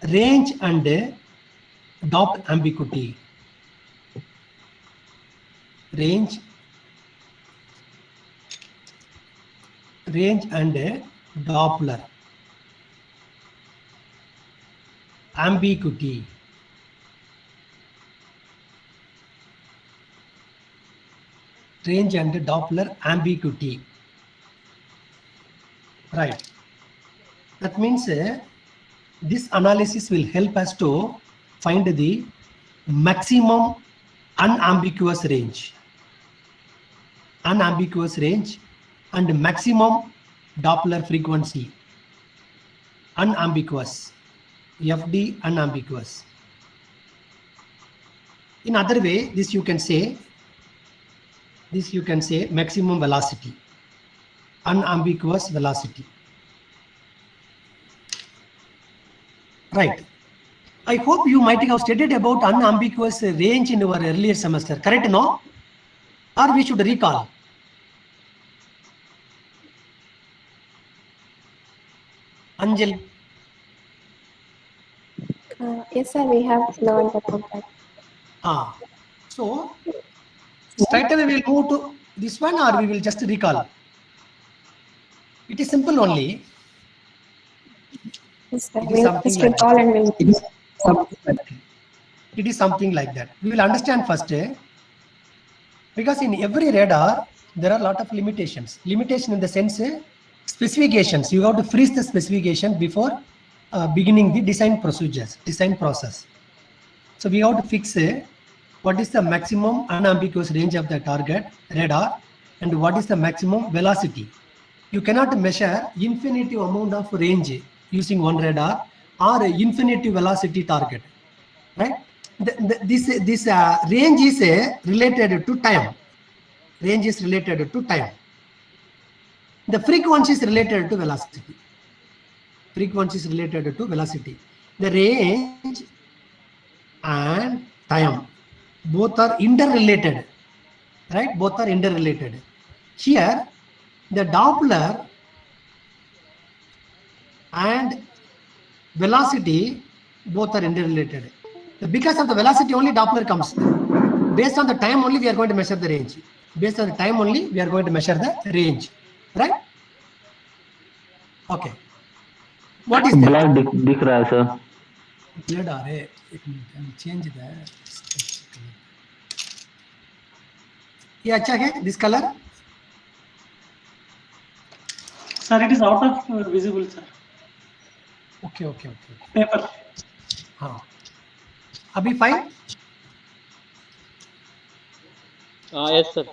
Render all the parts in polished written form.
range and Doppler ambiguity. Range and Doppler ambiguity. Range and Doppler ambiguity. Right. That means this analysis will help us to find the maximum unambiguous range. Unambiguous range and maximum Doppler frequency. Unambiguous. FD unambiguous. In other way, this you can say maximum velocity. Unambiguous velocity. Right. I hope you might have studied about unambiguous range in our earlier semester. Correct, no? Or we should recall? Anjali. Yes, sir, we have learned about that. So, straight away we will move to this one, or we will just recall? It is simple only. Yes, sir. We will just recall and we'll... It is something like that. We will understand first, because in every radar, there are a lot of limitations. Limitation in the sense, specifications. You have to freeze the specification before beginning the design process. So we have to fix what is the maximum unambiguous range of the target radar and what is the maximum velocity. You cannot measure infinitive amount of range using one radar or infinitive velocity target, right? This range is related to time. Range is related to time. The frequency is related to velocity. Frequency is related to velocity. The range and time both are interrelated, right? Both are interrelated. Here, the Doppler and velocity both are interrelated. Because of the velocity only Doppler comes. Based on the time only we are going to measure the range. Based on the time only we are going to measure the range, right? Okay. What is that? Blood दिख रहा है sir. Blood आ रहे. एक minute, change that. ये अच्छा है, this color? Sir, it is out of visible, sir. Okay. Paper. हाँ. अभी fine? Yes, sir.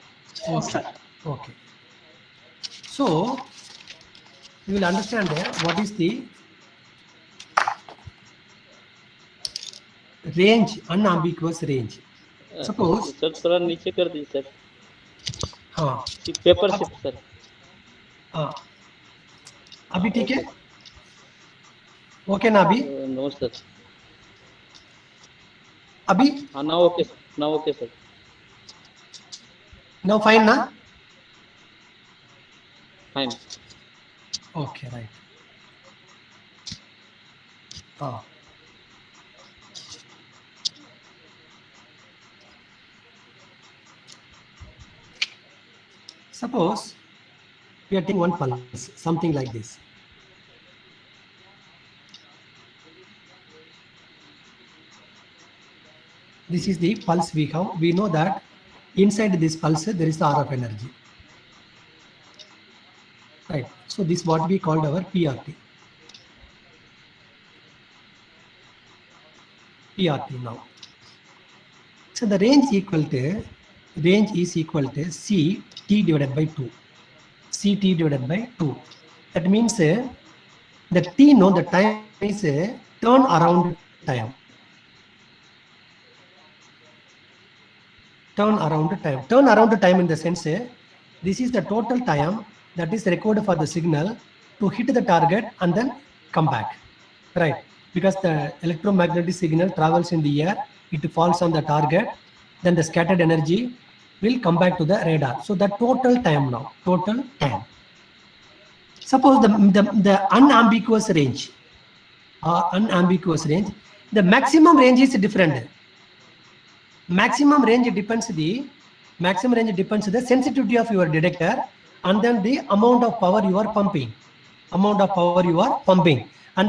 Okay. So, you will understand what is the range, unambiguous range. Suppose. Sir, थोड़ा नीचे कर दीजिए sir. हाँ. Paper shift sir. हाँ. अभी ठीक है? Okay ना अभी? No sir. अभी? हाँ now okay sir. Now fine ना? Fine. Okay, right. Suppose we are taking one pulse, something like this. This is the pulse we have. We know that inside this pulse there is the RF energy. Right. So this is what we called our PRT. PRT now. So the range is equal to CT divided by 2. CT divided by 2. That means the T, no, the time is turn around time. Turn around time in the sense this is the total time that is required for the signal to hit the target and then come back, right? Because the electromagnetic signal travels in the air, it falls on the target, then the scattered energy will come back to the radar. So the total time now, Suppose the unambiguous range, or unambiguous range. The maximum range is different. Maximum range depends the sensitivity of your detector and then the amount of power you are pumping. And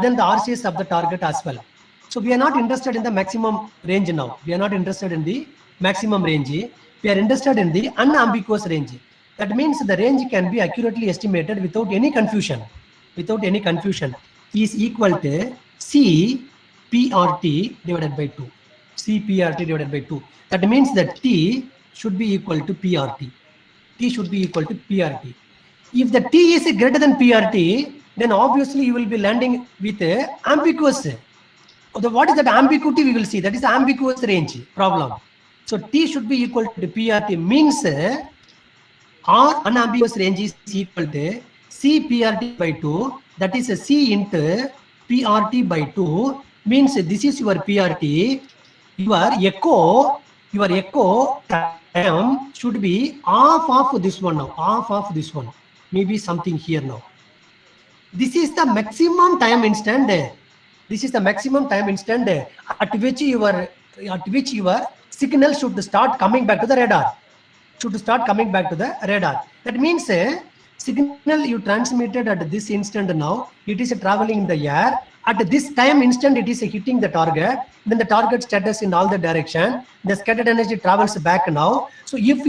then the RCS of the target as well. So we are not interested in the maximum range now. We are not interested in the maximum range. We are interested in the unambiguous range. That means the range can be accurately estimated without any confusion. Is equal to C PRT divided by 2. C PRT divided by 2. That means that T should be equal to PRT. If the T is greater than PRT, then obviously you will be landing with ambiguous. What is that ambiguity? We will see. That is ambiguous range problem. So T should be equal to PRT means our unambiguous range is equal to C PRT by 2. That is a C into PRT by 2 means this is your PRT. Your echo time should be half of this one now. Maybe something here now. This is the maximum time instant. At which your signal should start coming back to the radar. That means signal you transmitted at this instant now, it is traveling in the air. At this time instant, it is hitting the target. Then the target scatters in all the direction. The scattered energy travels back now. So if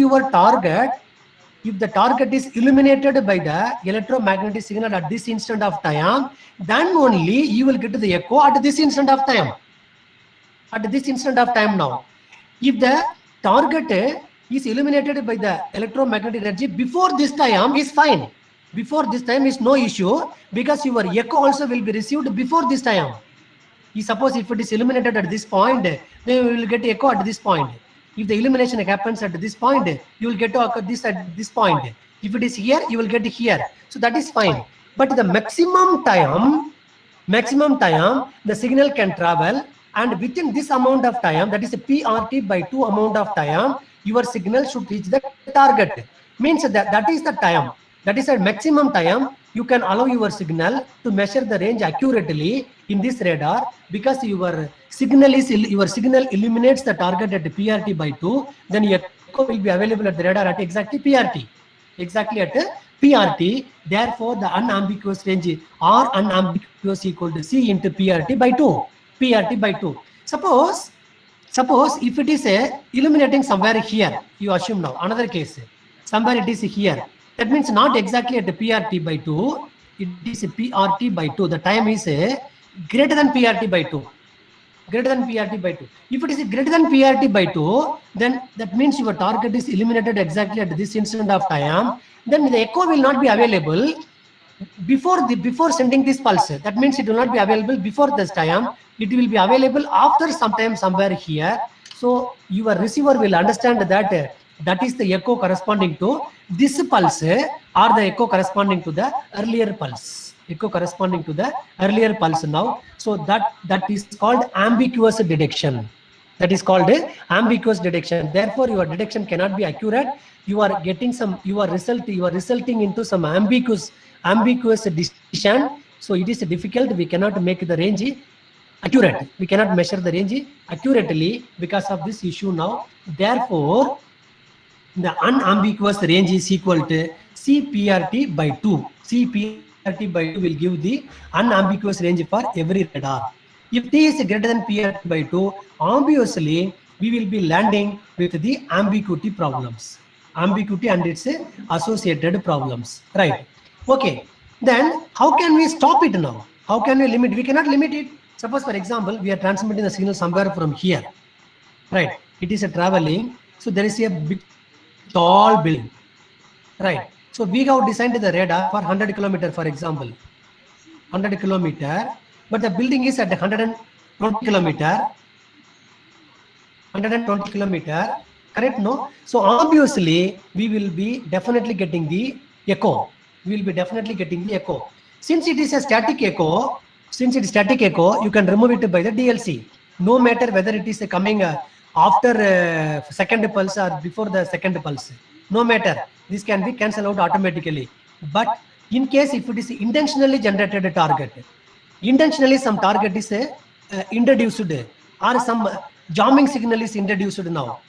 the target is illuminated by the electromagnetic signal at this instant of time, then only you will get the echo at this instant of time. Now. If the target is illuminated by the electromagnetic energy before this time is fine. Before this time is no issue because your echo also will be received before this time. Suppose if it is illuminated at this point, then you will get echo at this point. If the illumination happens at this point, you will get this at this point. If it is here, you will get here. So that is fine. But the maximum time, the signal can travel, and within this amount of time, that is a PRT by 2 amount of time, your signal should reach the target. Means that is the time. That is a maximum time you can allow your signal to measure the range accurately in this radar, because your signal illuminates the target at PRT by 2, then your echo will be available at the radar at exactly PRT. Therefore, the unambiguous range or unambiguous equal to C into PRT by 2. Suppose if it is illuminating somewhere here, you assume now another case, somewhere it is here. That means not exactly at the PRT by 2, it is a PRT by 2. The time is greater than PRT by 2. If it is greater than PRT by 2, then that means your target is illuminated exactly at this instant of time. Then the echo will not be available before sending this pulse. That means it will not be available before this time. It will be available after some time somewhere here. So your receiver will understand that that is the echo corresponding to this pulse or the echo corresponding to the earlier pulse. Now. So that is called ambiguous detection. Therefore, your detection cannot be accurate. You are resulting into some ambiguous decision. So it is difficult. We cannot make the range accurate. We cannot measure the range accurately because of this issue now. Therefore, the unambiguous range is equal to CPRT by 2. CPRT by 2 will give the unambiguous range for every radar. If T is greater than PRT by 2, obviously we will be landing with the ambiguity problems. Ambiguity and its associated problems. Right. Okay. Then how can we stop it now? How can we limit? We cannot limit it. Suppose, for example, we are transmitting the signal somewhere from here. Right. It is traveling. So there is a big tall building, right? So we have designed the radar for 100 kilometer, for example, 100 kilometer, but the building is at 120 kilometer, correct? No. So obviously we will be definitely getting the echo. Since it is a static echo, you can remove it by the DLC. No matter whether it is coming after second pulse or before the second pulse, no matter, this can be cancelled out automatically. But in case if it is intentionally generated target, intentionally some target is introduced or some jamming signal is introduced now.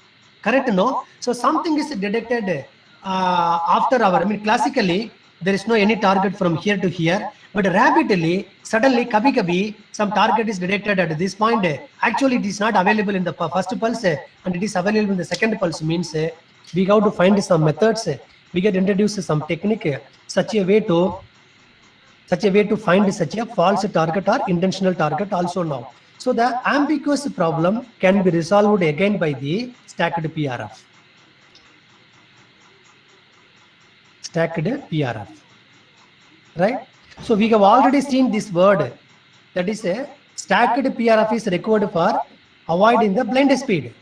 Correct? No? So something is detected after our, I mean, classically, there is no any target from here to here, but rapidly, suddenly, kabhi some target is detected at this point. Actually, it is not available in the first pulse and it is available in the second pulse. Means we have to find some methods. We get introduced some technique such a way to find such a false target or intentional target also now. So the ambiguous problem can be resolved again by the stacked PRF. Stacked PRF. Right? So we have already seen this word, that is a stacked PRF is required for avoiding the blind speed.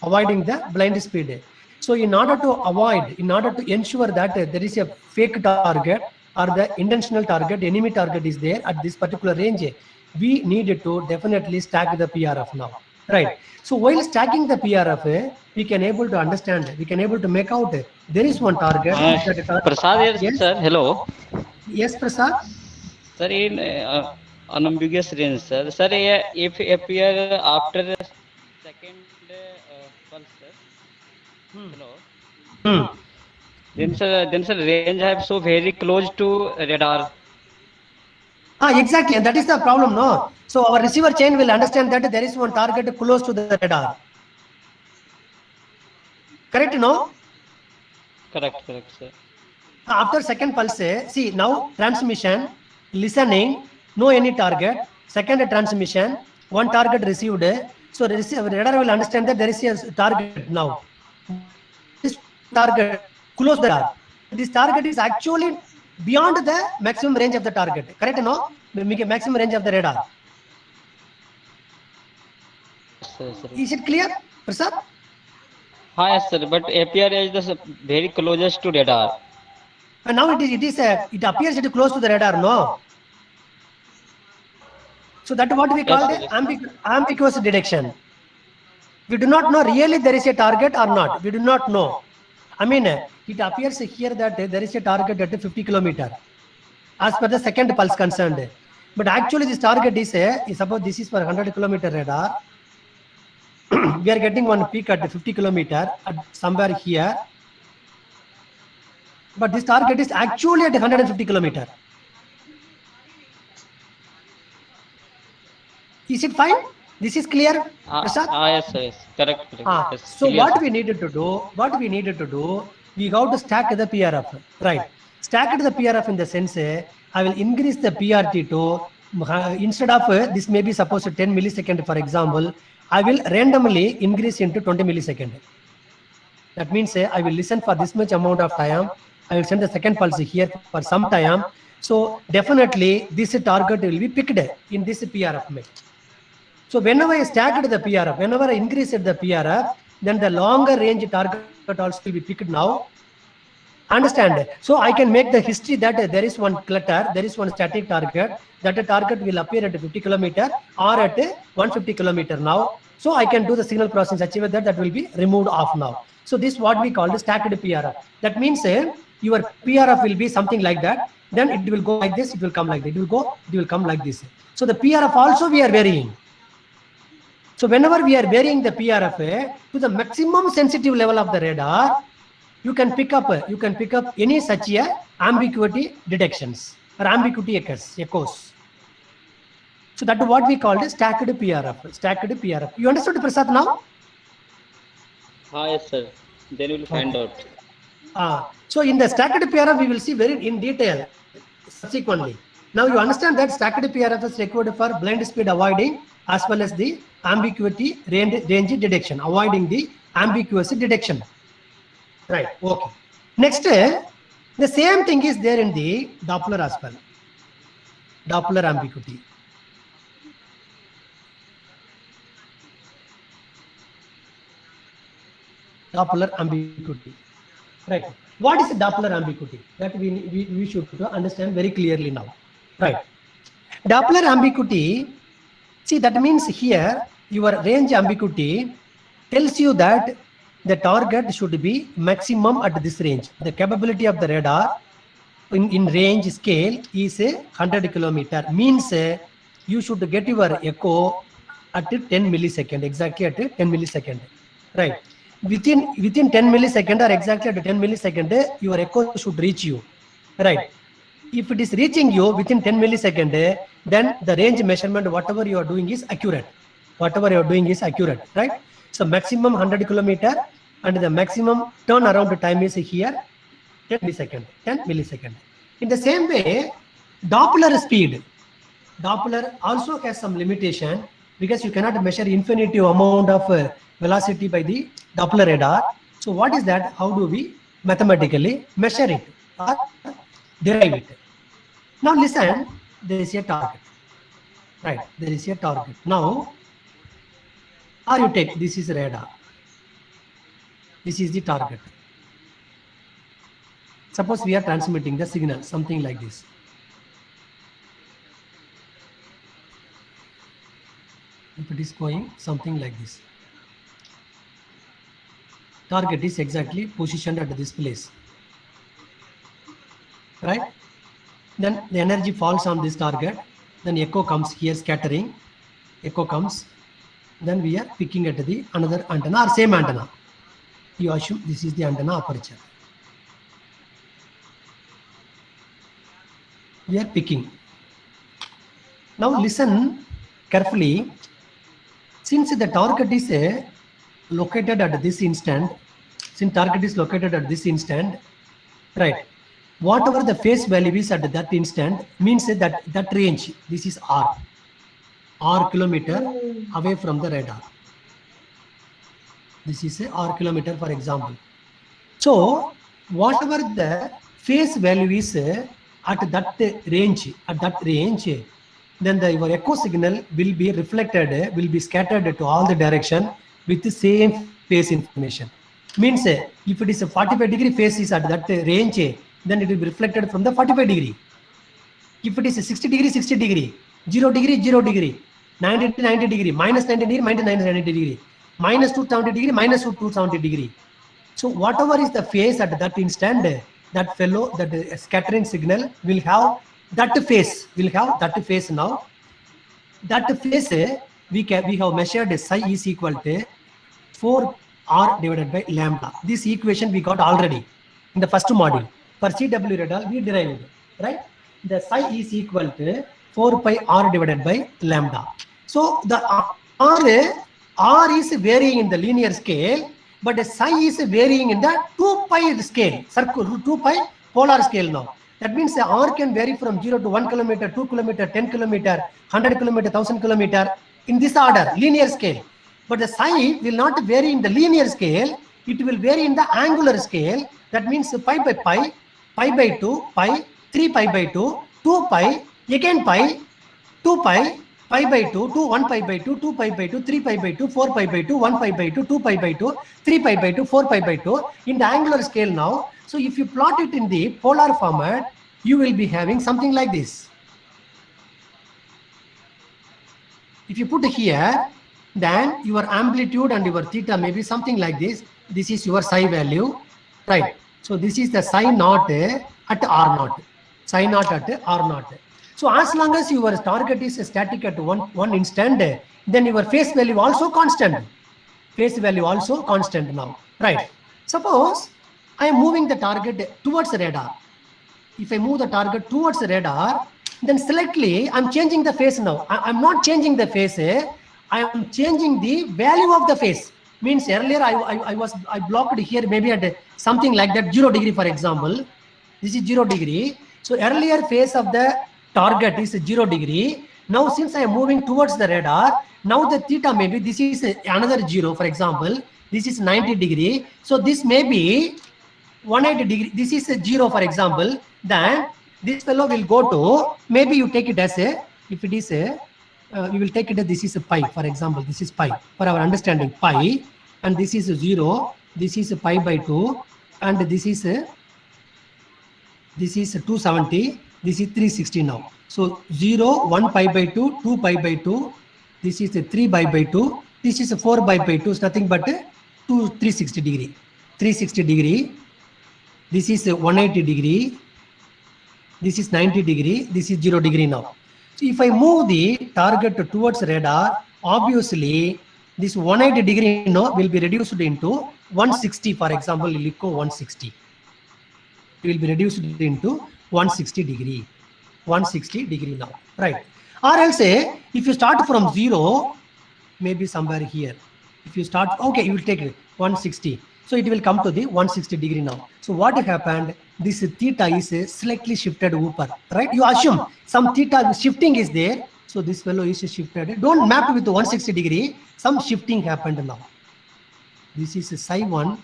Avoiding the blind speed. So in order to ensure that there is a fake target or the intentional target, enemy target is there at this particular range, we need to definitely stack the PRF now. Right. So while stacking the PRF, we can able to understand, we can able to make out there is one target. Prasad, Yes. sir, hello. Yes, Prasad. Sir, in unambiguous range, sir. Sir, if appear after second pulse, sir. Hello. Then sir, range have so very close to radar. Exactly, and that is the problem, no? So our receiver chain will understand that there is one target close to the radar. Correct, no? Correct, sir. After second pulse, see now transmission, listening, no any target. Second transmission, one target received. So radar will understand that there is a target now. This target close the radar. This target is actually beyond the maximum range of the target. Correct, no? Make a maximum range of the radar. Sir. Is it clear, Prasad? Yes, sir. But appear is the very closest to radar. And now it appears it is close to the radar, no? So that what we call the ambiguous detection. We do not know really there is a target or not. We do not know. I mean, it appears here that there is a target at 50 kilometer as per the second pulse concerned. But actually this target is suppose this is for 100 kilometer radar. We are getting one peak at 50 kilometer at somewhere here. But this target is actually at 150 kilometer. Is it fine? This is clear, Prasad? Yes, sir. Yes. Correct. Yes, so clear, what sir. we needed to do, we got to stack the PRF, right? Stack the PRF in the sense, I will increase the PRT to, instead of this may be supposed to 10 millisecond, for example, I will randomly increase into 20 millisecond. That means I will listen for this much amount of time. I will send the second pulse here for some time. So definitely this target will be picked in this PRF mate. So whenever I stacked the PRF, whenever I increased the PRF, then the longer range target also will be picked now. Understand? So I can make the history that there is one clutter, there is one static target, that the target will appear at 50 kilometer or at 150 kilometer now. So I can do the signal processing such a way that will be removed off now. So this is what we call the stacked PRF. That means your PRF will be something like that. Then it will go like this, it will come like that. It will come like this. So the PRF also we are varying. So whenever we are varying the PRF to the maximum sensitive level of the radar, you can pick up any such ambiguity detections or ambiguity echoes. So that is what we call the stacked PRF. Stacked PRF. You understood, Prasad, now? Yes, sir. Then we will find out. So in the stacked PRF, we will see very in detail subsequently. Now you understand that stacked PRF is required for blind speed avoiding as well as the ambiguity range detection, avoiding the ambiguous detection. Right. Okay. Next, the same thing is there in the Doppler as well. Doppler ambiguity. Doppler ambiguity. Right. What is Doppler ambiguity? That we should understand very clearly now. Right. Doppler ambiguity, see, that means here your range ambiguity tells you that the target should be maximum at this range. The capability of the radar in range scale is 100 kilometer, means you should get your echo at 10 millisecond, exactly at 10 millisecond, right? Within 10 millisecond or exactly at 10 millisecond, your echo should reach you, right? If it is reaching you within 10 millisecond, then the range measurement, whatever you are doing is accurate. Whatever you are doing is accurate, right? So maximum 100 kilometer and the maximum turnaround time is here 10 millisecond, 10 millisecond. In the same way, Doppler speed. Doppler also has some limitation because you cannot measure infinitive amount of velocity by the Doppler radar. So what is that? How do we mathematically measure it or derive it? Now listen, there is a target, right? There is a target. Now, or you take, this is radar. This is the target. Suppose we are transmitting the signal, something like this. If it is going something like this. Target is exactly positioned at this place, right? Then the energy falls on this target, then echo comes here, scattering, echo comes, then we are picking at the another antenna or same antenna. You assume this is the antenna aperture. We are picking. Now listen carefully. Since the target is located at this instant, right? Whatever the phase value is at that instant means that range, this is R kilometer away from the radar. This is a R kilometer, for example. So whatever the phase value is at that range, then your echo signal will be reflected, will be scattered to all the direction with the same phase information. Means if it is a 45-degree phase is at that range, then it will be reflected from the 45-degree. If it is a 60-degree, 60-degree, 0-degree, 0-degree, 90 90 degree, minus 90 degree, minus 90 degree, minus 270 degree, minus 270 degree. So whatever is the phase at that instant, that scattering signal will have that phase, now. That phase we have measured psi is equal to 4R divided by lambda. This equation we got already in the first module. For CW radar we derived, right? The psi is equal to 4 pi R divided by lambda. So the R is varying in the linear scale, but the psi is varying in the 2 pi scale, circle 2 pi polar scale now. That means the R can vary from 0 to 1 kilometer, 2 kilometer, 10 kilometer, 100 kilometer, 1000 kilometer in this order, linear scale. But the psi will not vary in the linear scale, it will vary in the angular scale. That means pi by pi, pi by 2, pi, 3 pi by 2, 2 pi, again pi, 2 pi, pi by 2, 2, 1 pi by 2, 2 pi by 2, 3 pi by 2, 4 pi by 2, 1 pi by 2, 2 pi by 2, 3 pi by 2, 4 pi by 2 in the angular scale now. So if you plot it in the polar format, you will be having something like this. If you put here, then your amplitude and your theta may be something like this. This is your psi value, right? So this is the psi naught at R naught, psi naught at R naught. So as long as your target is static at one instant, then your phase value also constant. Phase value also constant now, right? Suppose I am moving the target towards the radar. If I move the target towards the radar, then selectly I'm changing the phase now. I'm not changing the phase. I am changing the value of the phase. Means earlier I blocked here maybe at something like that 0 degree, for example. This is 0 degree. So earlier phase of the target is 0 degree. Now since I am moving towards the radar, now the theta maybe this is another 0, for example. This is 90 degree. So this may be 180 degree. This is a 0, for example. Then this fellow will go to, maybe you take it as a, if it is a, you will take it as this is a pi, for example. This is pi for our understanding, pi, and this is a 0. This is a pi by 2, and this is 270. This is 360 now. So 0, 1 pi by 2, 2 pi by 2. This is a 3 pi by 2. This is a 4 pi by 2. It's nothing but 360 degree. 360 degree. This is 180 degree. This is 90 degree. This is 0 degree now. So if I move the target towards radar, obviously this 180 degree will be reduced into 160. For example, LICO 160. It will be reduced into 160 degree. 160 degree now, right? Or else if you start from 0, maybe somewhere here. If you start, okay, you will take it 160. So it will come to the 160 degree now. So what happened? This theta is slightly shifted upper, right? You assume some theta shifting is there. So this fellow is shifted. Don't map with 160 degree. Some shifting happened now. This is psi 1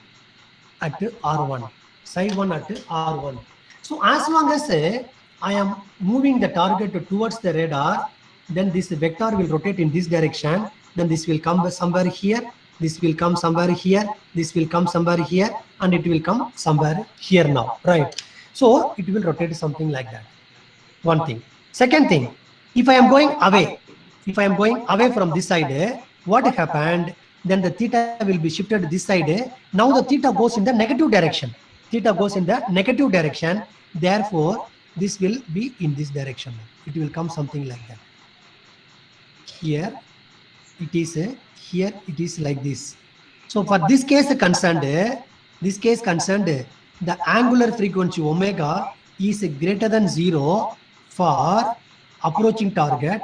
at R1. Psi 1 at R1. So as long as I am moving the target towards the radar, then this vector will rotate in this direction. Then this will come somewhere here. This will come somewhere here. This will come somewhere here. And it will come somewhere here now, right? So it will rotate something like that. One thing. Second thing, if I am going away from this side, what happened? Then the theta will be shifted to this side. Now the theta goes in the negative direction. Theta goes in the negative direction. Therefore, this will be in this direction. It will come something like that. Here it is here it is like this. So for this case concerned, the angular frequency omega is greater than 0 for approaching target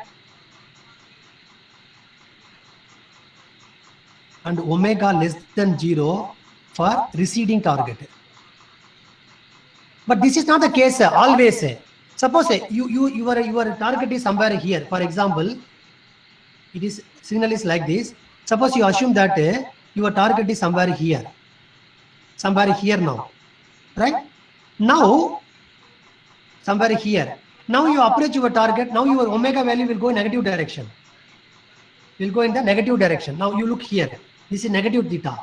and omega less than 0 for receding target. But this is not the case always. Suppose your target is somewhere here. For example, it is signal is like this. Suppose you assume that your target is somewhere here now, right? Now somewhere here. Now you approach your target. Now your omega value will go in negative direction. Will go in the negative direction. Now you look here. This is negative theta,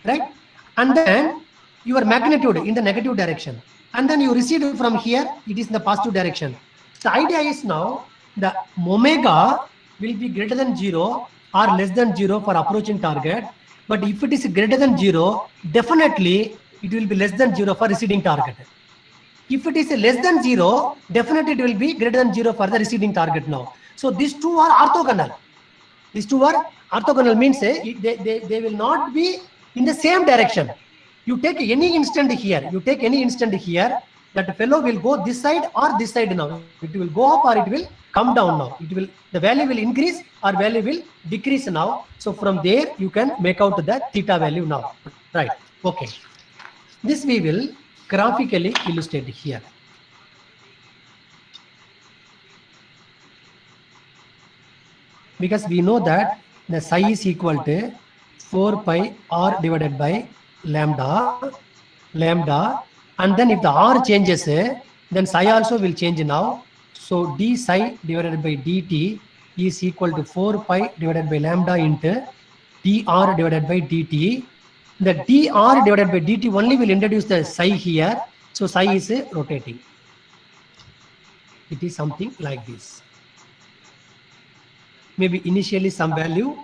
right? And then your magnitude in the negative direction. And then you recede from here. It is in the positive direction. The idea is now the omega will be greater than 0 or less than 0 for approaching target. But if it is greater than 0, definitely it will be less than 0 for receding target. If it is less than 0, definitely it will be greater than 0 for the receding target now. So these two are orthogonal. These two are orthogonal means they will not be in the same direction. You take any instant here, that fellow will go this side or this side now. It will go up or it will come down now. The value will increase or value will decrease now. So from there you can make out the theta value now. Right. Okay. This we will graphically illustrate here. Because we know that the psi is equal to 4 pi r divided by lambda, and then if the r changes, then psi also will change now. So d psi divided by dt is equal to 4 pi divided by lambda into dr divided by dt. The dr divided by dt only will introduce the psi here. So psi is rotating. It is something like this. Maybe initially some value,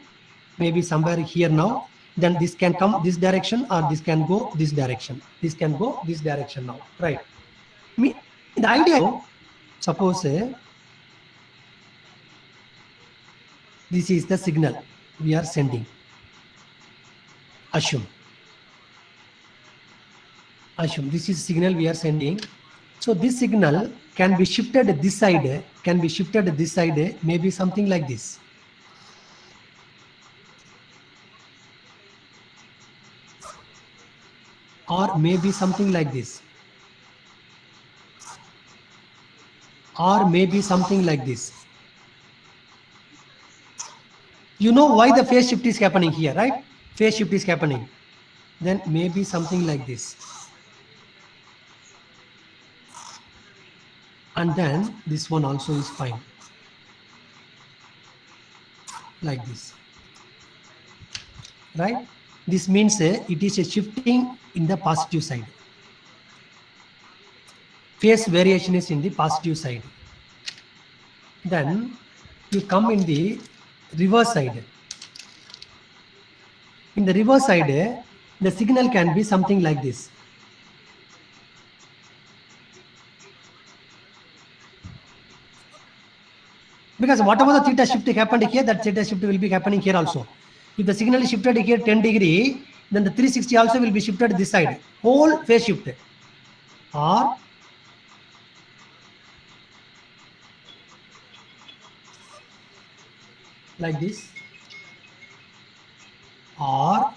maybe somewhere here now. Then this can come this direction or this can go this direction. This can go this direction now, right? The idea, suppose this is the signal we are sending. Assume this is signal we are sending. So this signal can be shifted this side, maybe something like this. Or maybe something like this. Or maybe something like this. You know why the phase shift is happening here, right? Phase shift is happening. Then maybe something like this. And then this one also is fine. Like this. Right? This means it is a shifting in the positive side. Phase variation is in the positive side. Then you come in the reverse side. In the reverse side, the signal can be something like this. Because whatever the theta shift happened here, that theta shift will be happening here also. If the signal is shifted here 10 degree, then the 360 also will be shifted this side, whole phase shift. Or like this, or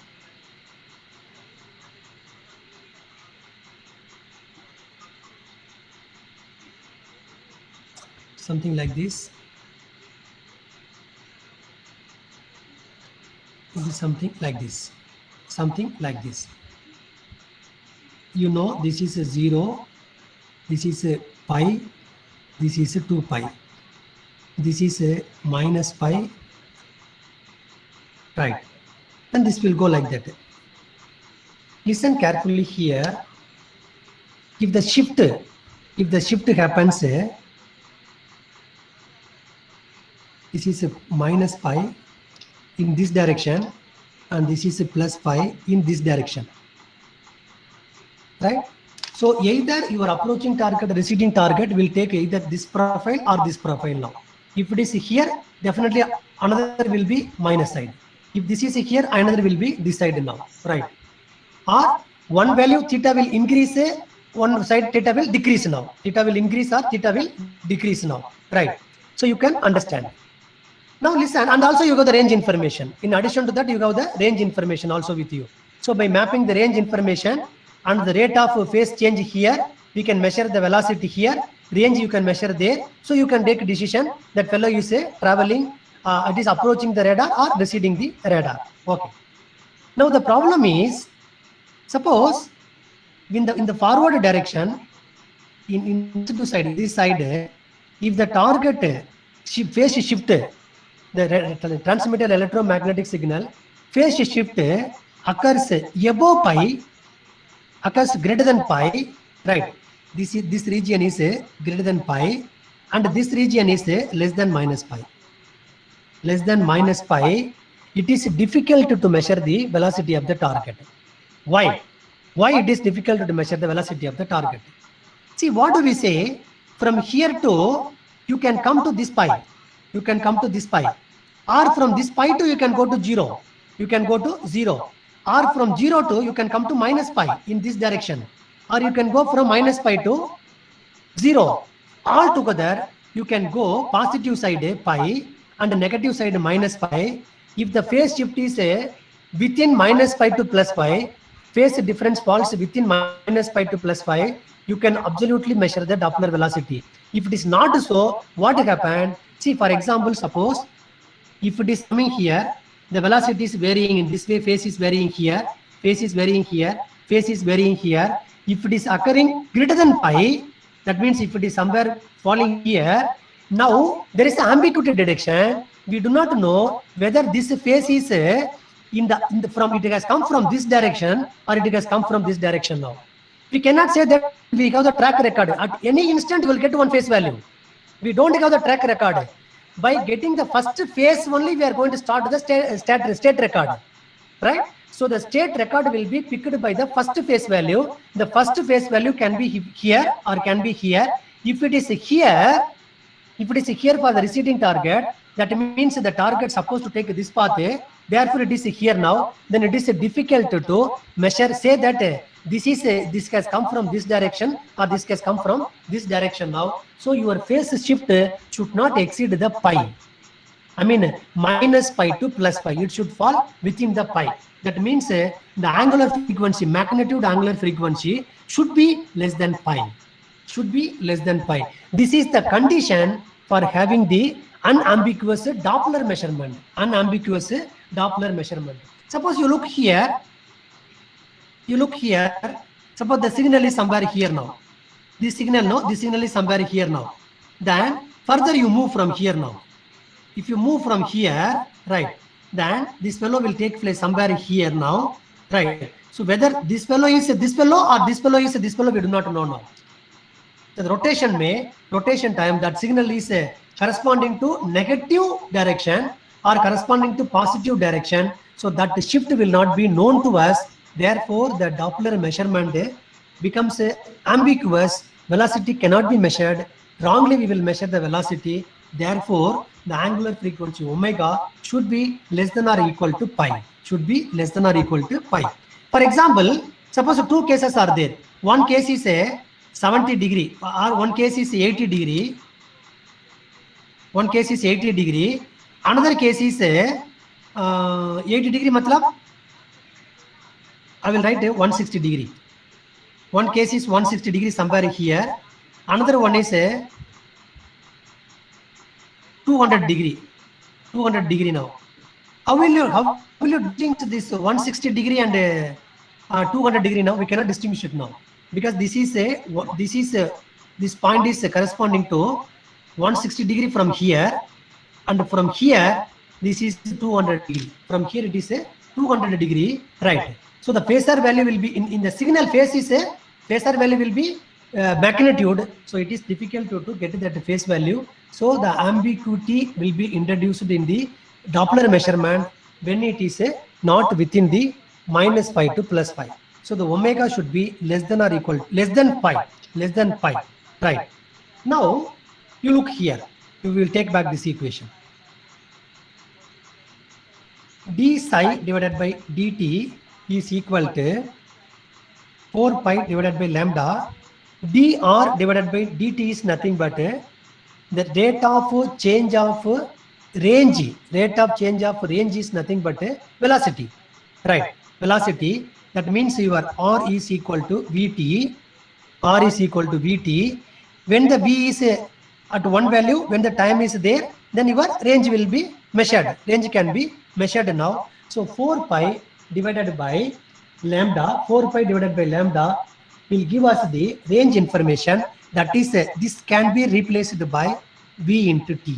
something like this. It is something like this, something like this. You know, this is a 0, this is a pi, this is a 2 pi, this is a minus pi, right? And this will go like that. Listen carefully here. If the shift happens, this is a minus pi in this direction, and this is a plus pi in this direction, right? So either your approaching target, receding target will take either this profile or this profile now. If it is here, definitely another will be minus side. If this is here, another will be this side now, right? Or one value theta will increase, one side theta will decrease now. Theta will increase or theta will decrease now, right? So you can understand. Now listen, and also you got the range information. In addition to that, you have the range information also with you. So by mapping the range information and the rate of phase change here, we can measure the velocity here, range you can measure there. So you can take a decision that fellow you say traveling, it is approaching the radar or receding the radar. Okay. Now the problem is, suppose in the forward direction, in two side, this side, if the target phase shift, the transmitted electromagnetic signal phase shift occurs above pi, occurs greater than pi, right? This region is greater than pi, and this region is less than minus pi. Less than minus pi, it is difficult to measure the velocity of the target. Why? Why it is difficult to measure the velocity of the target? See, what do we say? From here to, you can come to this pi. You can come to this pi. Or from this pi to, you can go to 0. You can go to 0. Or from 0 to, you can come to minus pi in this direction. Or you can go from minus pi to 0. All together, you can go positive side pi and negative side minus pi. If the phase shift is within minus pi to plus pi, phase difference falls within minus pi to plus pi, you can absolutely measure the Doppler velocity. If it is not so, what happened? See, for example, suppose if it is coming here, the velocity is varying in this way, phase is varying here, phase is varying here, phase is varying here. If it is occurring greater than pi, that means if it is somewhere falling here, now there is an ambiguity detection. We do not know whether this phase is from it has come from this direction or it has come from this direction now. We cannot say that we have the track record. At any instant, we will get one phase value. We don't have the track record. By getting the first phase only, we are going to start the state record, right? So the state record will be picked by the first phase value. The first phase value can be here or can be here. If it is here, for the receding target, that means the target supposed to take this path. Therefore, it is here now. Then it is difficult to measure. Say that this has come from this direction or this has come from this direction now. So your phase shift should not exceed the pi. I mean minus pi to plus pi. It should fall within the pi. That means the angular frequency, magnitude angular frequency should be less than pi. Should be less than pi. This is the condition for having the unambiguous Doppler measurement. Unambiguous Doppler measurement. Suppose you look here. Suppose the signal is somewhere here now. This signal is somewhere here now. Then further you move from here now. If you move from here, right, then this fellow will take place somewhere here now, right? So whether this fellow is this fellow or this fellow is this fellow, we do not know now. The rotation time, that signal is corresponding to negative direction or corresponding to positive direction. So that the shift will not be known to us. Therefore, the Doppler measurement becomes ambiguous. Velocity cannot be measured. Wrongly, we will measure the velocity. Therefore, the angular frequency omega should be less than or equal to pi. Should be less than or equal to pi. For example, suppose two cases are there. One case is a 70 degree or one case is 80 degree. One case is 80 degree. Another case is a 80 degree matlab I will write a 160 degree. One case is 160 degree somewhere here. Another one is a 200 degree. 200 degree now. How will you distinguish this 160 degree and 200 degree now? We cannot distinguish it now because this point is corresponding to 160 degree from here, and from here this is 200 degree. From here it is a 200 degree, right? So the phasor value will be in the signal phase is a phasor value will be magnitude. So it is difficult to get that phase value. So the ambiguity will be introduced in the Doppler measurement when it is not within the minus pi to plus pi. So the omega should be less than or equal less than pi, right? Now you look here. You will take back this equation. D psi divided by dt is equal to 4 pi divided by lambda. dr divided by dt is nothing but the rate of change of range. Rate of change of range is nothing but velocity, right? Velocity. That means your r is equal to vt. R is equal to vt. When the v is at one value, when the time is there, then your range will be measured. Range can be measured now. So 4 pi divided by lambda, 4 pi divided by lambda will give us the range information. That is, this can be replaced by v into t.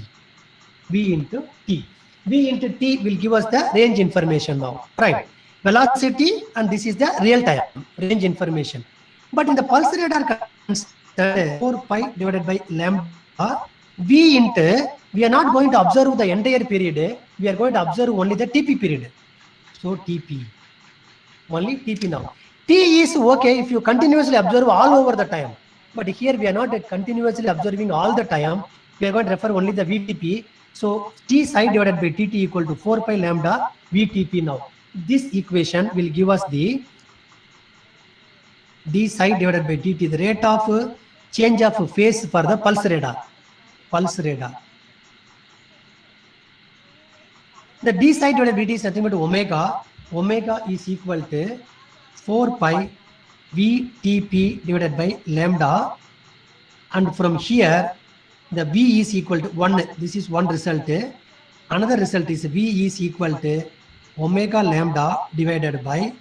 V into t. V into t will give us the range information now, right? Velocity, and this is the real time range information. But in the pulse radar, 4 pi divided by lambda, v into, we are not going to observe the entire period. We are going to observe only the TP period. So TP, only TP now. T is okay if you continuously observe all over the time. But here we are not continuously observing all the time. We are going to refer only the VTP. So T psi divided by TT equal to 4 pi lambda VTP now. This equation will give us the D psi divided by dt, the rate of change of phase for the pulse radar. Pulse radar. The D psi divided by dt is nothing but omega. Omega is equal to 4 pi VTP divided by lambda. And from here, the V is equal to 1. This is one result. Another result is V is equal to omega lambda divided by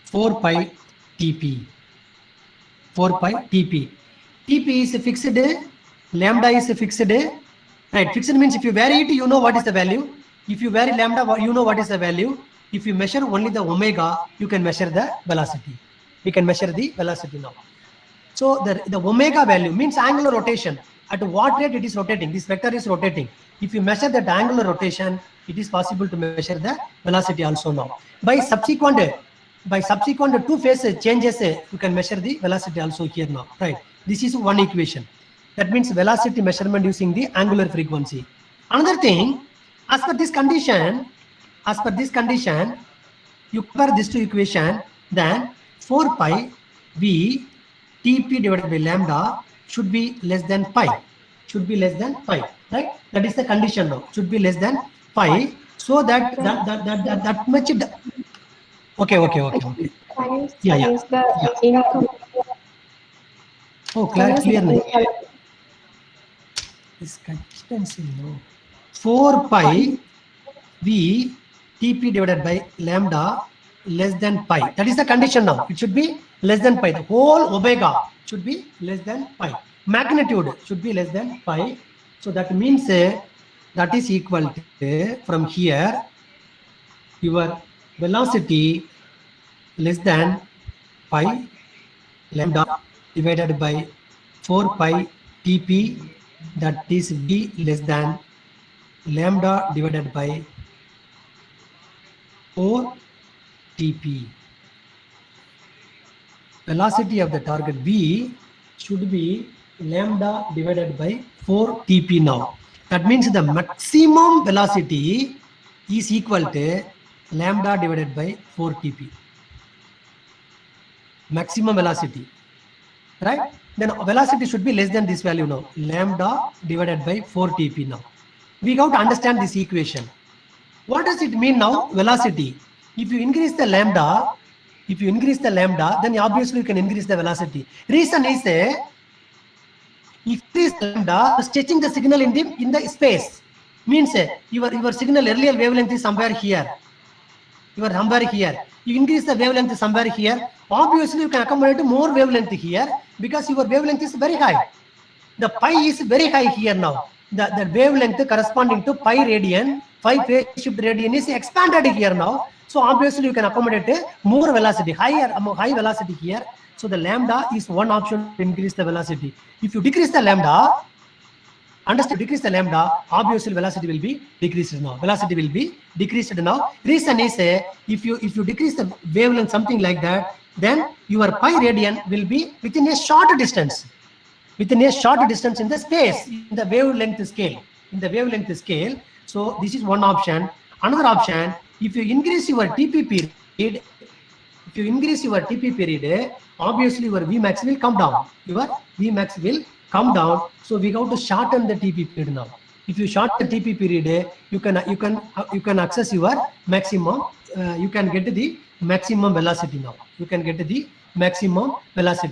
4 pi TP. 4 pi TP. TP is fixed, lambda is fixed. Right, fixed means if you vary it, you know what is the value. If you vary lambda, you know what is the value. If you measure only the omega, you can measure the velocity. We can measure the velocity now. So the omega value means angular rotation. At what rate it is rotating? This vector is rotating. If you measure that angular rotation, it is possible to measure the velocity also now. By subsequent two phase changes, you can measure the velocity also here now. Right. This is one equation. That means velocity measurement using the angular frequency. Another thing, as per this condition, you compare these two equation, then 4 pi v TP divided by lambda should be less than pi. Should be less than pi, right? That is the condition now. Should be less than pi. So that much. Okay. Yeah. Oh, clearly. This consistency, no. 4 pi v TP divided by lambda less than pi. That is the condition now. It should be less than pi. The whole omega should be less than pi. Magnitude should be less than pi. So that means that is equal to, from here, your velocity less than pi lambda divided by 4 pi TP, that is v less than lambda divided by 4 TP. Velocity of the target V should be lambda divided by 4 TP now. That means the maximum velocity is equal to lambda divided by 4 TP. Maximum velocity, right? Then velocity should be less than this value now. Lambda divided by 4 TP now. We got to understand this equation. What does it mean now? Velocity. If you increase the lambda, then obviously you can increase the velocity. Reason is if this lambda stretching the signal in the space means your signal earlier wavelength is somewhere here. You are somewhere here. You increase the wavelength somewhere here. Obviously, you can accommodate more wavelength here because your wavelength is very high. The pi is very high here now. The wavelength corresponding to pi radian, pi phase shift radian is expanded here now. So obviously, you can accommodate more velocity, high velocity here. So the lambda is one option to increase the velocity. If you decrease the lambda, understand, decrease the lambda, obviously velocity will be decreased now. Velocity will be decreased now. Reason is if you decrease the wavelength something like that, then your pi radian will be within a short distance. Within a short distance in the space, in the wavelength scale. So this is one option. Another option, if you increase your TP period, obviously your Vmax will come down. So we have to shorten the TP period now. If you shorten the TP period, you can access your maximum. You can get the maximum velocity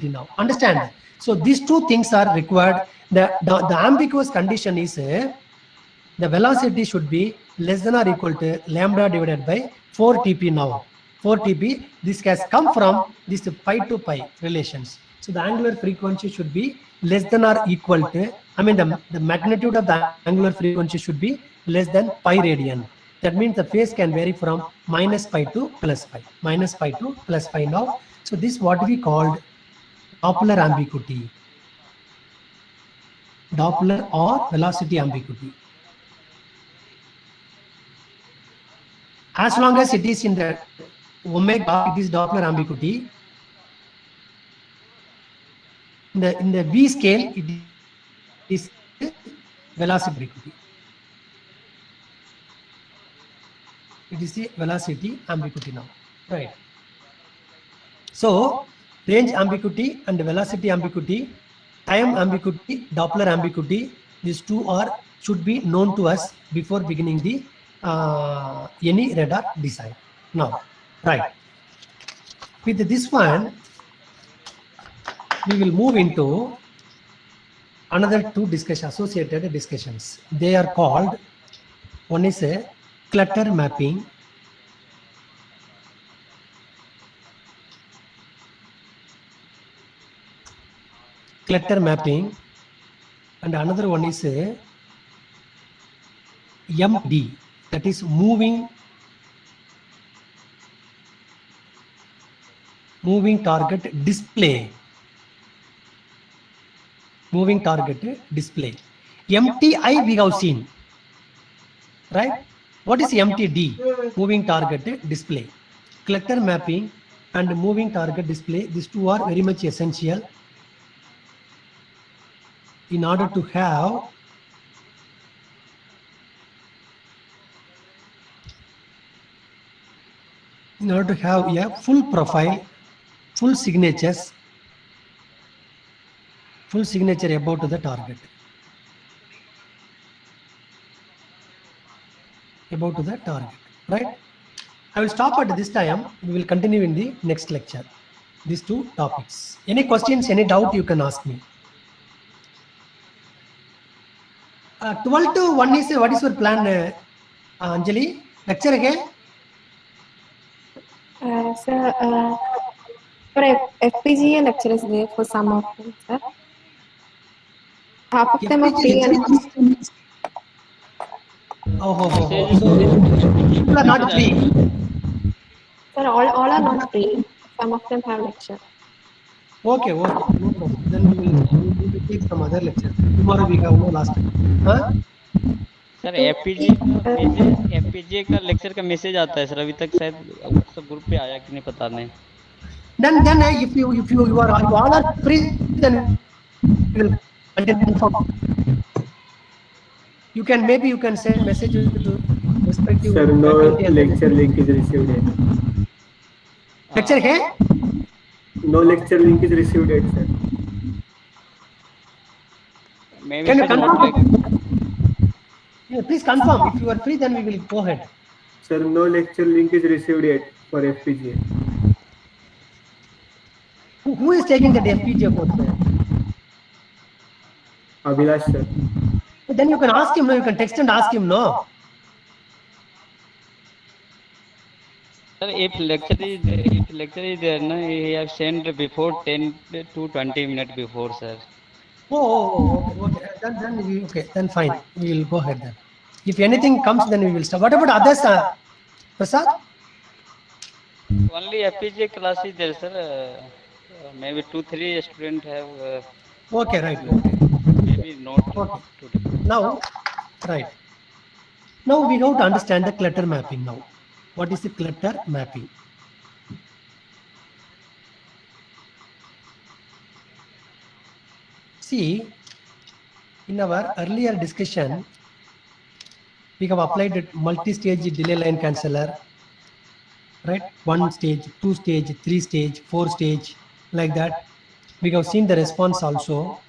now. Understand? So these two things are required. The ambiguous condition is the velocity should be less than or equal to lambda divided by 4 TP now. 4 TP, this has come from this pi to pi relations. So the angular frequency should be less than or equal to, the magnitude of the angular frequency should be less than pi radian. That means the phase can vary from minus pi to plus pi. Now. So this what we called Doppler ambiguity. Doppler or velocity ambiguity. As long as it is in the omega, it is Doppler ambiguity. In the V scale, it is velocity ambiguity. It is the velocity ambiguity now, right? So range ambiguity and velocity ambiguity, time ambiguity, Doppler ambiguity, these two should be known to us before beginning the any radar design. Now, right? With this one, we will move into another two associated discussions. They are called, one is a clutter mapping. And another one is a MD, that is moving target display. MTI we have seen, right? What is MTD? Moving target display. Clutter mapping and moving target display, these two are very much essential in order to have a full profile, full signature about the target. Right? I will stop at this time. We will continue in the next lecture. These two topics. Any questions, any doubt, you can ask me. 12 to 1 is what is your plan, Anjali? Lecture again? Sir, for FPGA lecture is there for some of them, sir. Half of them are free and So people are not free. sir, all are not free. Some of them have lecture. Okay, no problem. Then we will take some other lecture. Tomorrow we have no last time. Huh? Sir FPGA का lecture का message आता है sir, अभी तक शायद सब group पे आया कि नहीं पता नहीं. Then if you all are free, then we will until confirmed. You can maybe you can send message to respective Sir, no faculty and then- lecture link is received yet. lecture hai? No lecture link is received yet, sir. Maybe Can you sir, not confirm? like Yeah, please confirm. If you are free, then we will go ahead. Sir, no lecture link is received yet for FPGA. Who is taking the FPGA course there? Abhilash, sir. Then you can ask him, no? You can text and ask him, no? sir, if lecture is there, no, he have sent before 10 to 20 minutes before, sir. Okay. Then fine. We will go ahead then. If anything comes, then we will start. What about others, Prasad? Only FPGA class is there, sir. Maybe 2-3 students have. Okay, right. Okay. Maybe not Okay. today. Now, right. Now we have to understand the clutter mapping now. What is the clutter mapping? See, in our earlier discussion, we have applied multi-stage delay line canceller, right? 1 stage, 2 stage, 3 stage, 4 stage, like that. We have seen the response also.